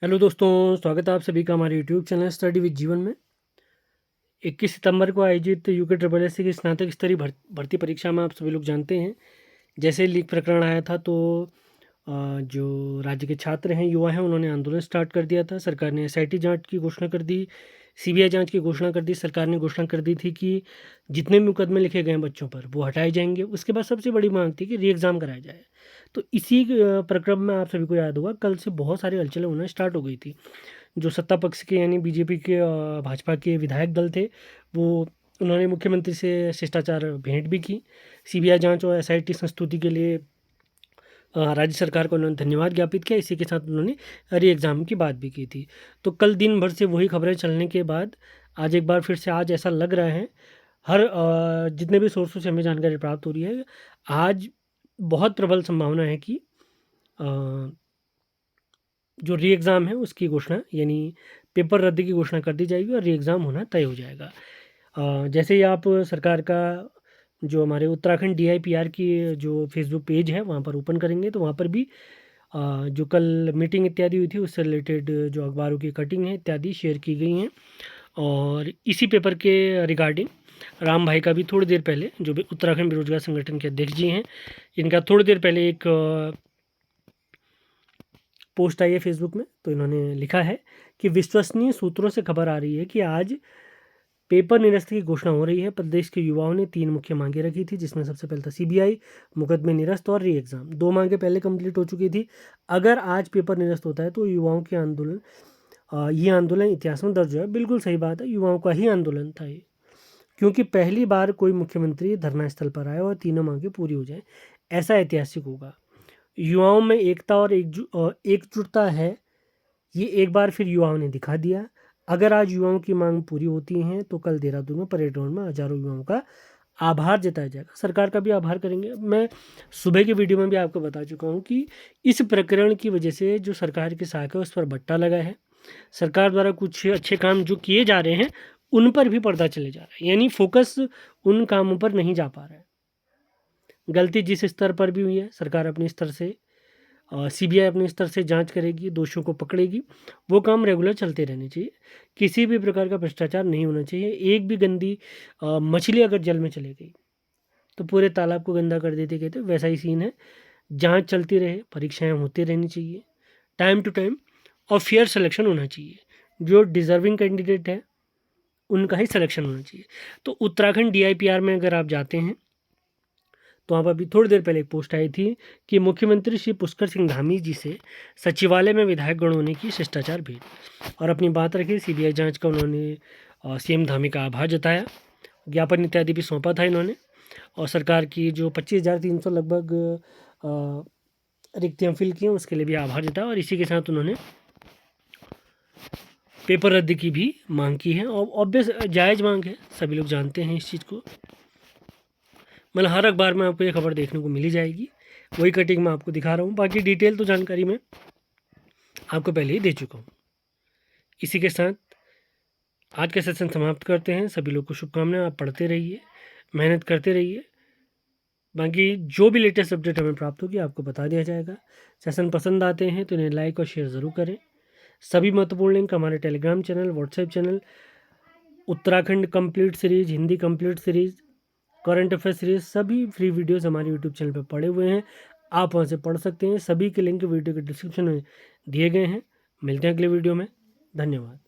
Hello दोस्तों, स्वागत है आप सभी का हमारे यूट्यूब चैनल स्टडी विद जीवन में। 21 सितंबर को आयोजित यूके ट्रिपल एस सी की स्नातक स्तरीय भर्ती परीक्षा में आप सभी लोग जानते हैं, जैसे लीक प्रकरण आया था तो जो राज्य के छात्र हैं, युवा हैं, उन्होंने आंदोलन स्टार्ट कर दिया था। सरकार ने एसआईटी जांच की घोषणा कर दी, सीबीआई जांच की घोषणा कर दी। सरकार ने घोषणा कर दी थी कि जितने भी मुकदमे लिखे गए हैं बच्चों पर वो हटाए जाएंगे। उसके बाद सबसे बड़ी मांग थी कि री एग्ज़ाम कराया जाए। तो इसी प्रक्रम में आप सभी को याद होगा, कल से बहुत सारी हलचलें होना स्टार्ट हो गई थी। जो सत्ता पक्ष के यानी बीजेपी के भाजपा के विधायक दल थे, वो उन्होंने मुख्यमंत्री से शिष्टाचार भेंट भी की। सीबीआई जांच और एसआईटी संस्तुति के लिए राज्य सरकार को उन्होंने धन्यवाद ज्ञापित किया। इसी के साथ उन्होंने री एग्ज़ाम की बात भी की थी। तो कल दिन भर से वही खबरें चलने के बाद आज एक बार फिर से आज ऐसा लग रहा है, हर जितने भी सोर्सों से हमें जानकारी प्राप्त हो रही है, आज बहुत प्रबल संभावना है कि जो री एग्ज़ाम है उसकी घोषणा यानी पेपर रद्द की घोषणा कर दी जाएगी और री एग्ज़ाम होना तय हो जाएगा। जैसे ही आप सरकार का जो हमारे उत्तराखंड डीआईपीआर की जो फेसबुक पेज है वहाँ पर ओपन करेंगे तो वहाँ पर भी जो कल मीटिंग इत्यादि हुई थी उससे रिलेटेड जो अखबारों की कटिंग है इत्यादि शेयर की गई हैं। और इसी पेपर के रिगार्डिंग राम भाई का भी थोड़ी देर पहले, जो भी उत्तराखंड बेरोजगार संगठन के अध्यक्ष जी हैं, इनका थोड़ी देर पहले एक पोस्ट आई है फेसबुक में। तो इन्होंने लिखा है कि विश्वसनीय सूत्रों से खबर आ रही है कि आज पेपर निरस्त की घोषणा हो रही है। प्रदेश के युवाओं ने 3 मुख्य मांगे रखी थी, जिसमें सबसे पहले था सीबीआई, मुकदमे निरस्त और री एग्ज़ाम। 2 मांगे पहले कंप्लीट हो चुकी थी। अगर आज पेपर निरस्त होता है तो युवाओं के आंदोलन ये आंदोलन इतिहास में दर्ज है। बिल्कुल सही बात है, युवाओं का ही आंदोलन था ये, क्योंकि पहली बार कोई मुख्यमंत्री धरना स्थल पर आए और तीनों मांगे पूरी हो जाए, ऐसा ऐतिहासिक होगा। युवाओं में एकता और एकजुटता है, ये एक बार फिर युवाओं ने दिखा दिया। अगर आज युवाओं की मांग पूरी होती हैं तो कल देहरादून में परेड ग्राउंड में हजारों युवाओं का आभार जताया जाएगा। सरकार का भी आभार करेंगे। मैं सुबह के वीडियो में भी आपको बता चुका हूँ कि इस प्रकरण की वजह से जो सरकार की साख है उस पर बट्टा लगा है। सरकार द्वारा कुछ अच्छे काम जो किए जा रहे हैं उन पर भी पर्दा चले जा रहा है, यानी फोकस उन कामों पर नहीं जा पा रहा है। गलती जिस स्तर पर भी हुई है, सरकार अपने स्तर से, सीबीआई अपने स्तर से जांच करेगी, दोषियों को पकड़ेगी। वो काम रेगुलर चलते रहने चाहिए। किसी भी प्रकार का भ्रष्टाचार नहीं होना चाहिए। एक भी गंदी मछली अगर जल में चली गई तो पूरे तालाब को गंदा कर देते कहते, वैसा ही सीन है। जांच चलती रहे, परीक्षाएं होती रहनी चाहिए टाइम टू टाइम, और फेयर सिलेक्शन होना चाहिए। जो डिज़र्विंग कैंडिडेट है उनका ही सिलेक्शन होना चाहिए। तो उत्तराखंड डीआईपीआर में अगर आप जाते हैं तो वहाँ पर अभी थोड़ी देर पहले एक पोस्ट आई थी कि मुख्यमंत्री श्री पुष्कर सिंह धामी जी से सचिवालय में विधायक गण होने की शिष्टाचार भेंट, और अपनी बात रखी। सीबीआई जांच का उन्होंने सीएम धामी का आभार जताया। ज्ञापन इत्यादि भी सौंपा था इन्होंने, और सरकार की जो 25,300 लगभग रिक्तियाँ फिल की हैं उसके लिए भी आभार जताया। और इसी के साथ उन्होंने पेपर रद्द की भी मांग की है, और ऑब्वियस जायज़ मांग है, सभी लोग जानते हैं इस चीज़ को। मतलब हर अखबार में आपको ये खबर देखने को मिली जाएगी, वही कटिंग मैं आपको दिखा रहा हूँ। बाकी डिटेल तो जानकारी मैं आपको पहले ही दे चुका हूँ। इसी के साथ आज का सेशन समाप्त करते हैं। सभी लोग को शुभकामनाएं। आप पढ़ते रहिए, मेहनत करते रहिए। बाकी जो भी लेटेस्ट अपडेट हमें प्राप्त होगी आपको बता दिया जाएगा। सेशन पसंद आते हैं तो इन्हें लाइक और शेयर ज़रूर करें। सभी महत्वपूर्ण लिंक हमारे Telegram channel, WhatsApp channel, Uttarakhand complete series, Hindi complete series, current affair series, सभी फ्री वीडियोस हमारे यूट्यूब चैनल पर पड़े हुए हैं। आप वहाँ से पढ़ सकते हैं। सभी के लिंक वीडियो के डिस्क्रिप्शन में दिए गए हैं। मिलते हैं अगले वीडियो में। धन्यवाद।